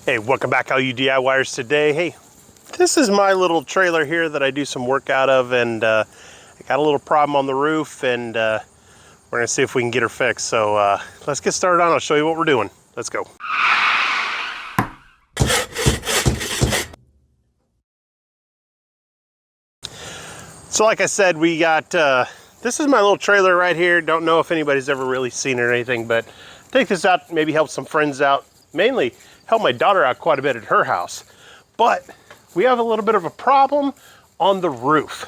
Hey, welcome back all you DIYers today. Hey, this is my little trailer here that I do some work out of, and I got a little problem on the roof, and we're gonna see if we can get her fixed. So let's get started on. I'll show you what we're doing. Let's go. So like I said, we got, this is my little trailer right here. Don't know if anybody's ever really seen it or anything, but take this out, maybe help some friends out, mainly help my daughter out quite a bit at her house. But we have a little bit of a problem on the roof.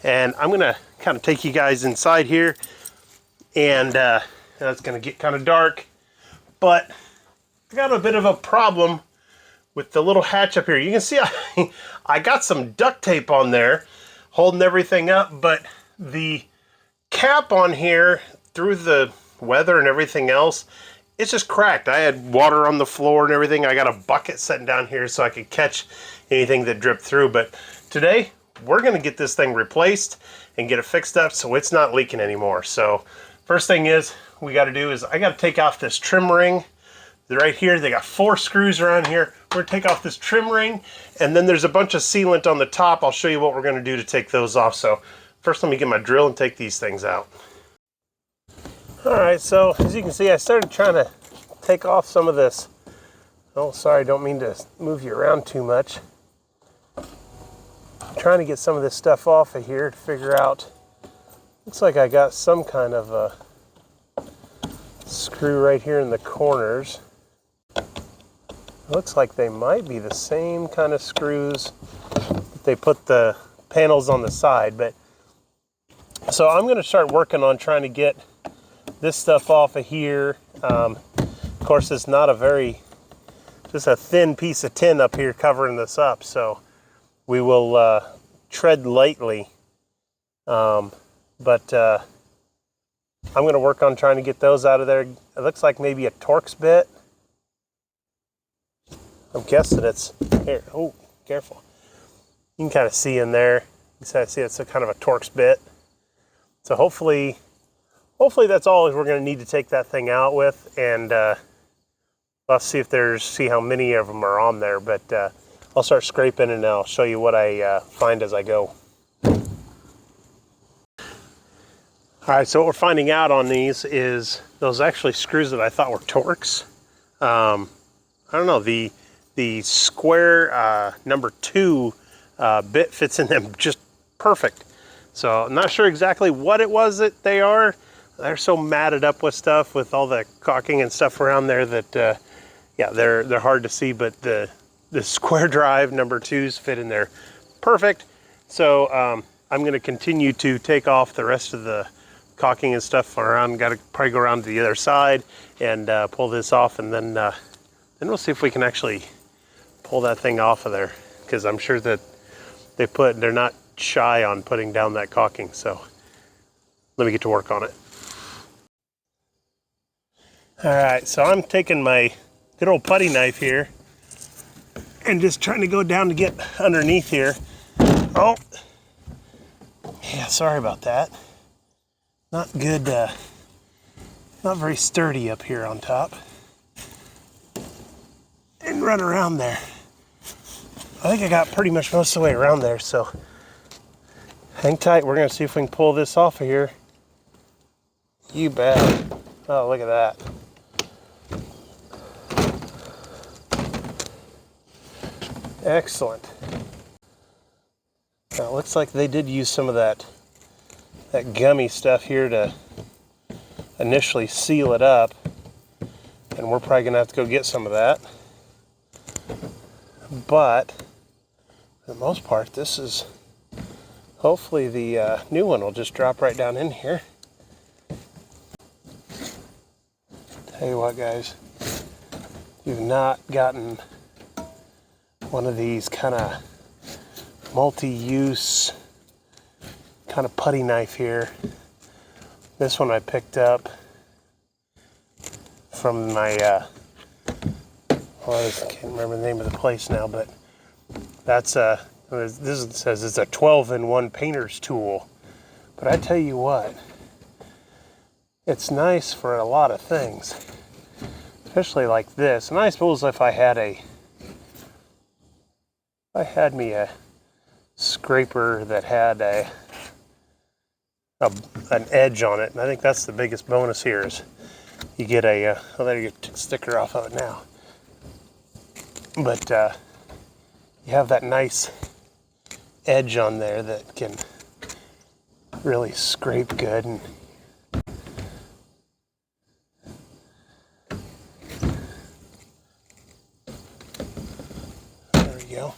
And I'm gonna kind of take you guys inside here, and it's gonna get kind of dark, but I got a bit of a problem with the little hatch up here. You can see I got some duct tape on there holding everything up, but the cap on here, through the weather and everything else, it's just cracked. I had water on the floor and everything. I got a bucket sitting down here so I could catch anything that dripped through. But today, we're gonna get this thing replaced and get it fixed up so it's not leaking anymore. So first thing is, we gotta do is, I gotta take off this trim ring. Right here, they got 4 screws around here. We're gonna take off this trim ring, and then there's a bunch of sealant on the top. I'll show you what we're gonna do to take those off. So first, let me get my drill and take these things out. All right, so as you can see, I started trying to take off some of this. Oh, sorry, don't mean to move you around too much. I'm trying to get some of this stuff off of here to figure out. Looks like I got some kind of a screw right here in the corners. Looks like they might be the same kind of screws that they put the panels on the side. But so I'm going to start working on trying to get this stuff off of here. Of course, it's not a very, just a thin piece of tin up here covering this up, so we will tread lightly. But I'm going to work on trying to get those out of there. It looks like maybe a Torx bit. I'm guessing it's here. Oh, careful! You can kind of see in there. You can see it's a kind of a Torx bit. So hopefully that's all we're going to need to take that thing out with, and let's see how many of them are on there. But I'll start scraping, and I'll show you what I find as I go. All right, so what we're finding out on these is those actually screws that I thought were Torx. I don't know, the square number 2 bit fits in them just perfect. So I'm not sure exactly what it was that they are. They're so matted up with stuff, with all the caulking and stuff around there, that yeah, they're hard to see. But the square drive number 2s fit in there perfect. So I'm going to continue to take off the rest of the caulking and stuff around. Got to probably go around to the other side and pull this off, and then we'll see if we can actually pull that thing off of there, because I'm sure that they're not shy on putting down that caulking. So let me get to work on it. All right, so I'm taking my good old putty knife here and just trying to go down to get underneath here. Oh, yeah, sorry about that. Not good, not very sturdy up here on top. And run around there. I think I got pretty much most of the way around there, so hang tight. We're gonna see if we can pull this off of here. You bet. Oh, look at that. Excellent. Now it looks like they did use some of that gummy stuff here to initially seal it up, and we're probably gonna have to go get some of that. But for the most part, this is, hopefully the new one will just drop right down in here. Tell you what, guys, you've not gotten one of these kind of multi-use kind of putty knife here. This one I picked up from my I can't remember the name of the place now, but that's this says it's a 12-in-1 painter's tool. But I tell you what, it's nice for a lot of things, especially like this. And I suppose if I had a I had me a scraper that had an edge on it, and I think that's the biggest bonus here is you get a, I'll let you get a sticker off of it now, but you have that nice edge on there that can really scrape good. And there we go.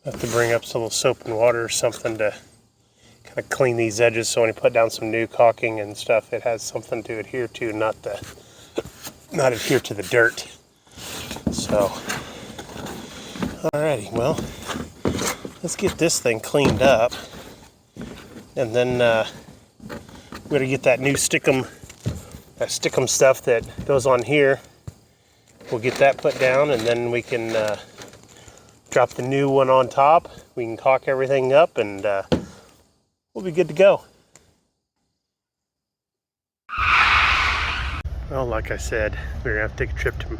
Have to bring up some soap and water or something to kind of clean these edges, so when you put down some new caulking and stuff, it has something to adhere to, not adhere to the dirt. So, alrighty, well, let's get this thing cleaned up, and then we're gonna get that new stickum stuff that goes on here. We'll get that put down, and then we can drop the new one on top. We can caulk everything up, and we'll be good to go. Well, like I said, we're gonna have to take a trip to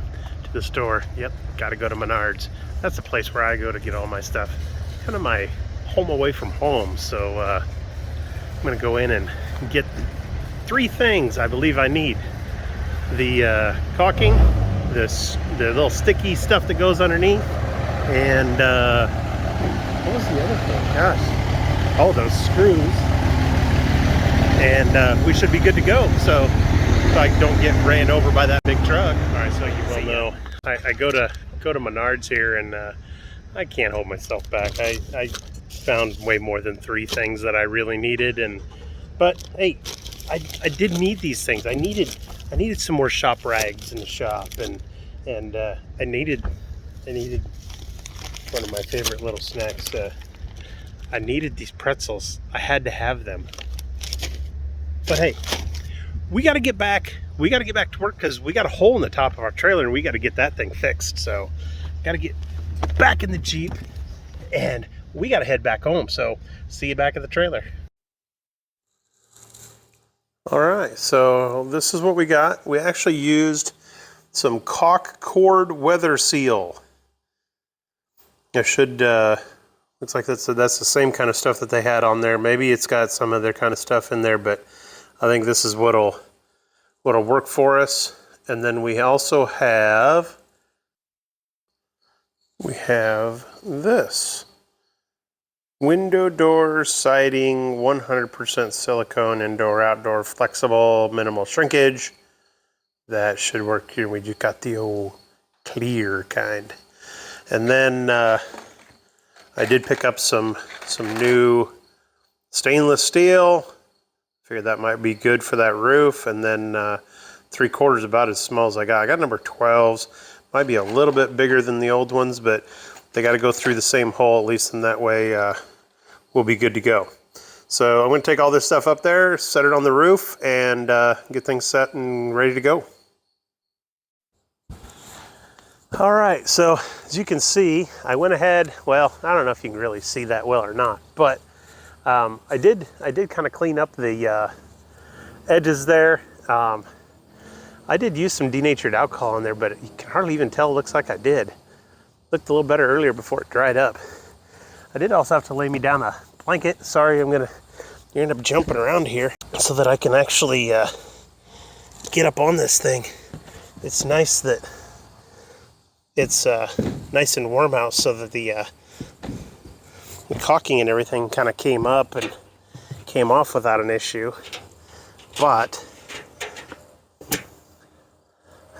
the store. Yep, gotta go to Menards. That's the place where I go to get all my stuff. Kind of my home away from home. So I'm gonna go in and get 3 things I believe I need. The caulking, the little sticky stuff that goes underneath, and what was the other thing? Gosh, all those screws. And we should be good to go. So if I don't get ran over by that big truck. All right, so you well know, I go to Menards here, and I can't hold myself back. I found way more than 3 things that I really needed, but hey, I did need these things. I needed some more shop rags in the shop, and I needed one of my favorite little snacks. I needed these pretzels. I had to have them. But hey, we got to get back. We got to get back to work, because we got a hole in the top of our trailer, and we got to get that thing fixed. So, got to get back in the Jeep, and we got to head back home. So, see you back at the trailer. All right, so this is what we got. We actually used some caulk cord weather seal. It should, looks like that's the same kind of stuff that they had on there. Maybe it's got some other kind of stuff in there, but I think this is what'll work for us. And then we also have, this. Window door siding, 100% silicone, indoor-outdoor, flexible, minimal shrinkage. That should work here. We just got the old clear kind. And then I did pick up some new stainless steel. Figured that might be good for that roof. And then 3/4 about as small as I got. I got number 12s. Might be a little bit bigger than the old ones, but they got to go through the same hole, at least in that way we'll be good to go. So I'm going to take all this stuff up there, set it on the roof, and get things set and ready to go. All right, so as you can see, I went ahead, well, I don't know if you can really see that well or not, but I did kind of clean up the edges there. I did use some denatured alcohol in there, but you can hardly even tell. It looks like I did. Looked a little better earlier before it dried up. I did also have to lay me down a blanket. Sorry, you end up jumping around here so that I can actually get up on this thing. It's nice that it's nice and warm out, so that the caulking and everything kind of came up and came off without an issue. But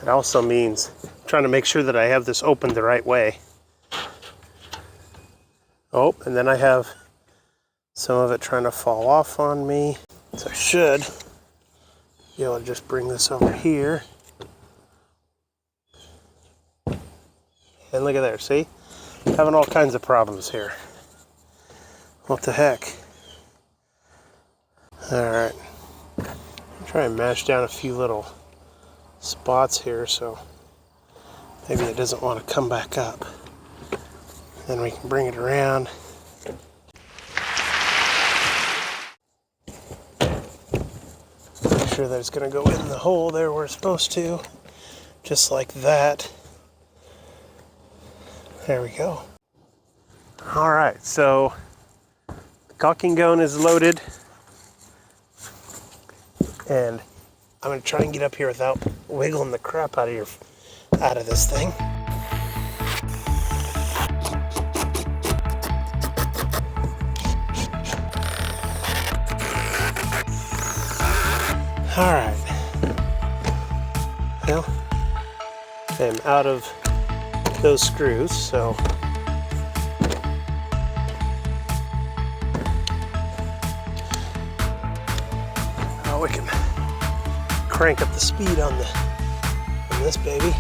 it also means trying to make sure that I have this open the right way. Oh, and then I have some of it trying to fall off on me. So I should be able to just bring this over here. And look at there, see? Having all kinds of problems here. What the heck? All right. Try and mash down a few little spots here so maybe it doesn't want to come back up. Then we can bring it around. Make sure that it's going to go in the hole there where it's supposed to. Just like that. There we go. Alright, so the caulking gun is loaded. And I'm going to try and get up here without wiggling the crap out of this thing. All right. Well, I'm out of those screws, so we can crank up the speed on this baby.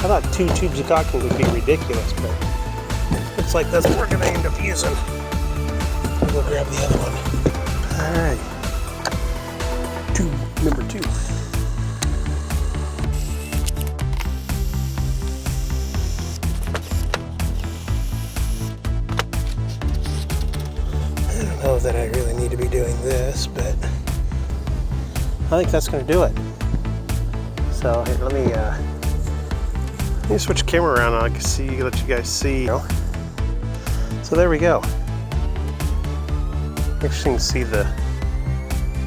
I thought 2 tubes of caulking would be ridiculous, but looks like that's what we're going to end up using. We'll go grab the other one. Alright. Tube number 2. I don't know that I really need to be doing this, but I think that's going to do it. So here, let me switch the camera around and I can let you guys see. So there we go. Actually, you can see the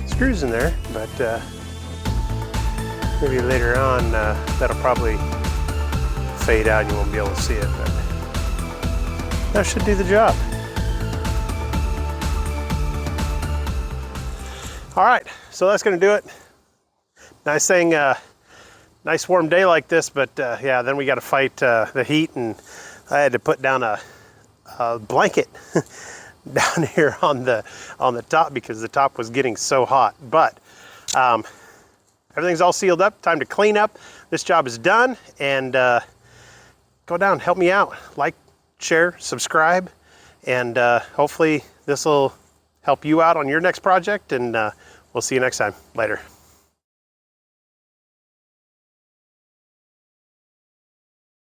screws in there, but maybe later on that'll probably fade out and you won't be able to see it, but that should do the job. All right, so that's going to do it. Nice thing. Nice warm day like this, but yeah, then we got to fight the heat, and I had to put down a blanket down here on the top because the top was getting so hot. But everything's all sealed up. Time to clean up. This job is done, and go down, help me out, like, share, subscribe, and hopefully this will help you out on your next project. And we'll see you next time. Later.